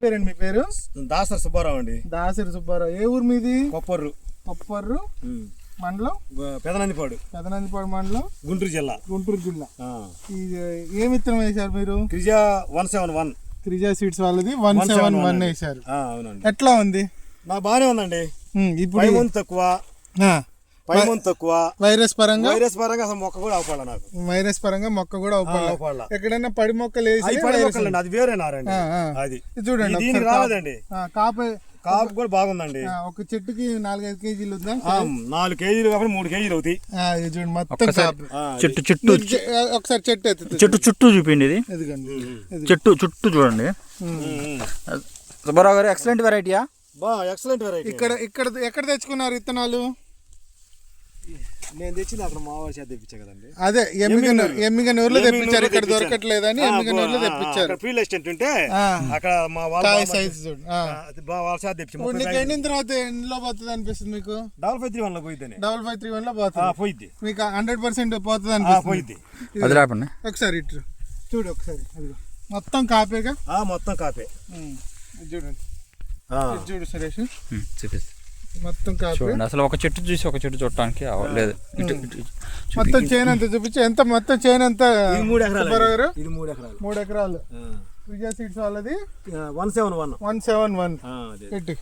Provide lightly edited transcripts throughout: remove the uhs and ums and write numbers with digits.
పేరండి మీ పేరు? దాసరి సుబ్బారావు అండి. దాసరి సుబ్బారావు. ఏ ఊరు మీది? కొప్పర్రు. కొప్పర్రు మండలం, పెదనందిపాడు మండలం, గుంటూరు జిల్లా. ఏ విత్తనం వేశారు మీరు? క్రిజా 171. క్రిజా సీడ్స్ వాళ్ళది 171 వేశారు. అవునండి. ఎట్లా ఉంది? నాకు బాగానే ఉందండి. ఇప్పుడు పైమంతు తక్కువ, వైరస్ పరంగా అసలు మొక్క కూడా అవపడాలి నాకు. వైరస్ పరంగా మొక్క కూడా అవపడాలి. ఎక్కడైనా పడి మొక్కలు వేసి అది వేరే నారండి. అది చూడండి దీనికి రాలేదండి. కాపు కూడా బాగుందండి. ఒక చెట్టుకి 4-5 కేజీలు ఉందా? 4 కేజీలు కాబట్టి 3 కేజీలు అవుతాయి. చూడండి మొత్తం చెట్టు ఒకసారి చెట్టు చుట్టూ చూపిండి. ఇది చెట్టు చుట్టూ చూడండి. సుబ్బారావు గారు ఎక్సలెంట్ వెరైటీయా? Excellent variety. ఎక్కడ తెచ్చుకున్నారు విత్తనాలు? నేను తెచ్చింది అక్కడ మావాడి చేత తెప్పించా కదండి. అదే ఎమ్మిగనూరులో తెప్పించారు. ఇక్కడ దొరకట్లేదని ఎమ్మిగనూరులో తెప్పించారు. ఫీల్డ్ అసిస్టెంట్ ఉంటే అక్కడ మా వాళ్ళ చేత తెప్పించాము. ఎండిన తర్వాత ఎన్నిలో పోతుంది అనిపిస్తుంది మీకు? 5531 లో పోయిద్ది. 5531 లో పోతుంది. మీకు 100% పోతుంది పోయిద్ది. అనిపిస్తుంది. ఒకసారి ఇటు చూడు, ఒకసారి మొత్తం కాపేగా. మొత్తం కాపే. చూడండి, చూడు సురేష్, చూపిస్తా మొత్తం చూడండి. అసలు ఒక చెట్టు చూసి ఒక చెట్టు చూడటానికి లేదు. మొత్తం చేను అంతా చూపించి ఎంత మొత్తం చేను అంతా? 3 ఎకరాలు. ఇది 3 ఎకరాలు. క్రిజా సీడ్స్ వాళ్ళది 171. ఇటు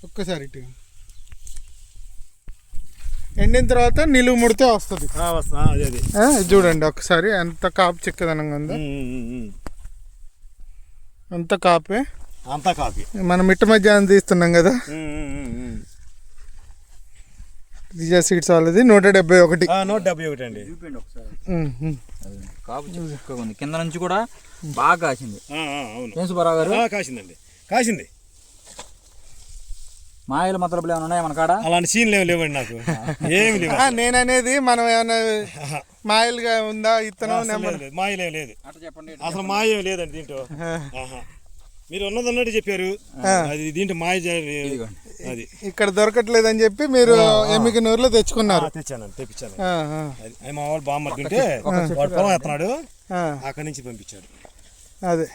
ఒక్కసారి ఇటు ఎండిన తర్వాత నిలువు ముడితే వస్తుంది. చూడండి ఒకసారి ఎంత కాపు చిక్కదనంగా ఉందో. అంత కాపే, అంతా కాపీ. మనం మిట్ట మధ్యాహ్నం తీస్తున్నాం కదా. క్రిజా సీడ్స్ వాళ్ళది 171. 171 అండి. కాపు కింద నుంచి కూడా బాగా కాసింది. అవును సుబ్బారావు గారు, కాసింది. మాయలు మతలబులు ఏమైనా ఉన్నాయా మన కాడ? అలాంటి సీన్లు లేవండి నాకు. ఏమి లేవు. నేననేది మనం ఏమైనా మాయలుగా ఉందా ఇత్తనం? మాయలేం లేదు. అసలు మాయం లేదండి దీంట్లో. మీరు ఉన్నదన్నట్టు చెప్పారు. అది దీంట్లో మాయ అది ఇక్కడ దొరకట్లేదని చెప్పి మీరు ఎమ్మిగనూరులో తెచ్చుకున్నారు. తెప్పించాను. మా వాళ్ళు బామ్మర్ది ఉంటే వాడు పొలం ఎత్తనాడు, అక్కడి నుంచి పంపించాడు. అదే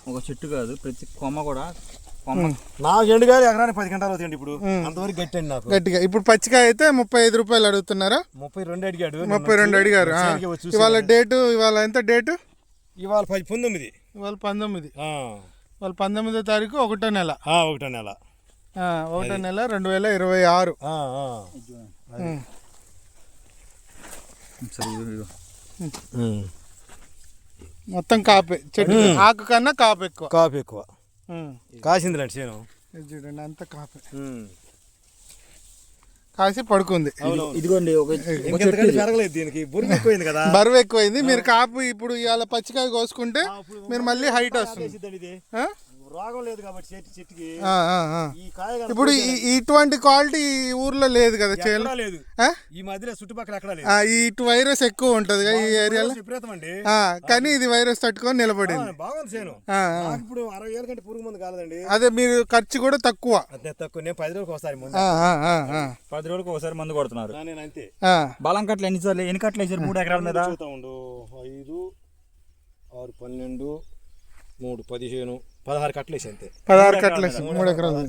ఒక చెట్టు కాదు, ప్రతి కొమ్మ కూడా. నాకు ఎండుగాలి ఎకరానికి 10 గంటలు అవుతాయండి. ఇప్పుడు అంతవరకు గట్టండి నాకు. గట్టిగా ఇప్పుడు పచ్చికాయ అయితే 35 రూపాయలు అడుగుతున్నారా? 32 అడిగాడు. 32 అడిగారు. ఇవాళ డేటు, ఇవాళ ఎంత డేటు? ఇవాళ 19. ఇవాళ 19. ఇవాళ 19వ తారీఖు 1వ నెల. 1వ నెల 2026. మొత్తం కాపే. చెట్టు ఆకు కన్నా కాపు ఎక్కువ. కాసిందిలేండి చేను. చూడండి అంత కాపే కాసి పడుకుంది. ఇదిగోండి పెరగలేదు, దీనికి బరువు ఎక్కువైంది. మీరు కాపు ఇప్పుడు ఇవాళ పచ్చికాయ కోసుకుంటే మీరు మళ్ళీ హైట్ వస్తుంది. రోగం లేదు కాబట్టి చెట్టుకి. ఇప్పుడు ఇటువంటి క్వాలిటీ ఊర్లో లేదు కదా, లేదు. ఈ మధ్యలో చుట్టుపక్కల ఎక్కడ లేదు. ఇటు వైరస్ ఎక్కువ ఉంటది ఈ ఏరియాలో. కానీ ఇది వైరస్ తట్టుకొని నిలబడింది. బాగుంది చేను. ఇప్పుడు 60 ఏళ్ళ కంటే పురుగు మందు కాలేదండి. అదే మీరు ఖర్చు కూడా తక్కువ. నేను 10 రోజులకు ఒకసారి 10 రోజులకు ఒకసారి మందు కొడుతున్నారు. నేను అంతే. బలం కట్టలు ఎన్ని కట్టలు వేసారు 3 ఎకరాల మీద? 5, 6, 12, 3, 15, 16 కట్టలు వేసి అంతే. 16 కట్టలు 3 ఎకరాలు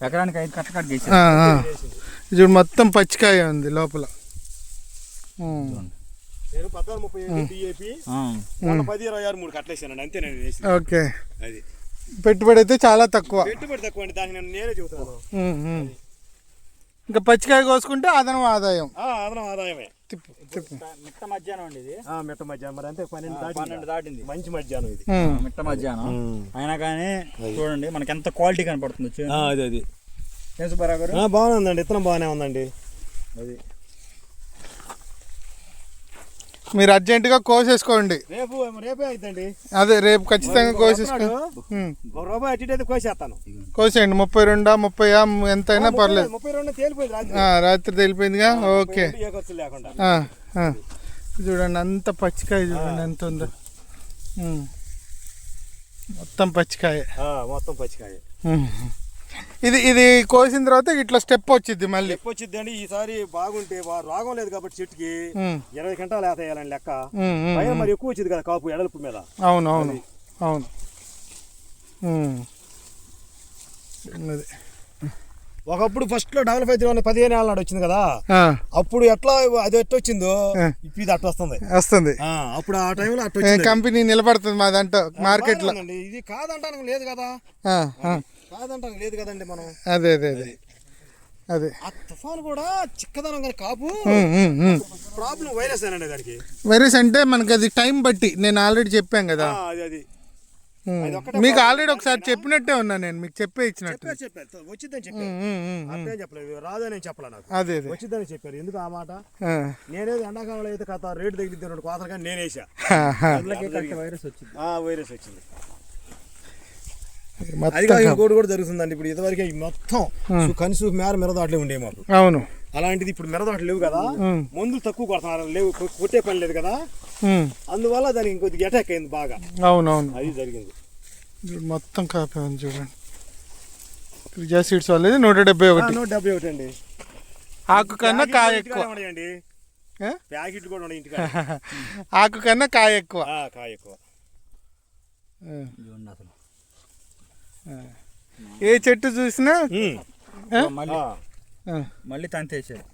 ఎకరానికి 5 కట్టలు కట్ చేసి. ఇప్పుడు మొత్తం పచ్చికాయ ఉంది లోపల. నేను 14-35 DAP 10-26 3 కట్టలు వేసానండి అంతే. నేను ఓకే. అది పెట్టుబడి అయితే చాలా తక్కువ. పెట్టుబడి తక్కువ అండి, దానికి నేనే చెబుతాను. ఇంకా పచ్చికాయ కోసుకుంటే అదనం ఆదాయం. ఆదాయమే. మిట్ట మధ్యాహ్నం అండి ఇది. మిట్ట మధ్యాహ్నం మరి అంతే. 12 దాటింది. మంచి మధ్యాహ్నం ఇది. మిట్ట మధ్యాహ్నం అయినా కానీ చూడండి మనకి ఎంత క్వాలిటీ కనపడుతుంది. అది సుబ్బారావు గారు, బాగుందండి. ఇత్తనం బాగానే ఉందండి. అది మీరు అర్జెంటుగా కోసేసుకోండి. రేపే అవుతుందండి. అదే రేపు ఖచ్చితంగా కోసేసుకోండి. రూపాయి అటు అయితే కోసేస్తాను. కోసేయండి. 32, 30 ఎంతైనా పర్లేదు. 32 తేలిపోయింది. రాత్రి తేలిపోయిందిగా. ఓకే. లేకుండా చూడండి అంత పచ్చికాయ చూడండి ఎంత ఉందో. మొత్తం పచ్చికాయ. ఇది కోసిన తర్వాత ఇట్లా స్టెప్ వచ్చింది మళ్ళీ. ఎక్కువ వచ్చింది అండి. ఈసారి బాగుంటే రోగం లేదు కాబట్టి చెట్టుకి 20 గంటలు వేసేయాలని లెక్క. పైన మరి ఎక్కువ వచ్చింది కదా కాపు ఎడల్పు మీద. అవును అవును అవును. అది ఒకప్పుడు ఫస్ట్ లో డబల్ 5 15 ఏళ్ళ నాడు వచ్చింది కదా, అప్పుడు ఎట్లా అది ఎట్లా వచ్చిందో ఇప్పుడు ఇది అట్లా వస్తుంది. అప్పుడు ఆ టైంలో అట్లా వచ్చింది. కంపెనీ నిలబడుతుంది మా దాంట్లో మార్కెట్ లో. ఇది కాదంటానికి లేదు కదా, కాదంటానికి లేదు కదండి మనం. అదే అదే అదే అదే. ఆ తుఫాన్ కూడా చిక్కదనం కానీ కాపు ప్రాబ్లం వైరస్ అనండి దానికి. వైరస్ అంటే మనకి అది టైం బట్టి, నేను ఆల్రెడీ చెప్పాను కదా. అది మీకు ఆల్రెడీ ఒకసారి చెప్పినట్టే ఉన్నా, నేను మీకు చెప్పే ఇచ్చినట్టు. చెప్పారు వచ్చిద్దని చెప్పారు, అర్థం చెప్పలేదు, రాదని చెప్పలే నాకు. అదే వచ్చిద్దని చెప్పారు. ఎందుకు ఆ మాట? నేనేది ఎండాకాలంలో అయితే కథ రేటు తగిలిద్ది 2 కోతలు కానీ నేనేసా. వైరస్ వచ్చింది. వైరస్ వచ్చింది. అది ఇంకోటి కూడా జరుగుతుందండి. ఇప్పుడు ఇదివరకు మొత్తం కనీసం మేర మిరదాట్లే ఉండేవి మాకు. అవును. అలాంటిది ఇప్పుడు మిరదాట్లు లేవు కదా, మందులు తక్కువ కొడుతున్నారు, లేవు, కొట్టే పని లేదు కదా, అందువల్ల దానికి ఇంకొద్దిగా అటాక్ అయింది బాగా. అవునవును, అది జరిగింది. మొత్తం కాపీ ఉంది చూడండి. క్రిజా సీడ్స్ వాళ్ళది 171. 171 అండి. ఆకు కన్నా కాయ ఎక్కువ. ప్యాకెట్లు కూడా ఉన్నాయి ఇంటికి. ఆకు కన్నా కాయ ఎక్కువ. కాయ ఎక్కువ. ఏ చెట్టు చూసినా మళ్ళీ తంతేసారు.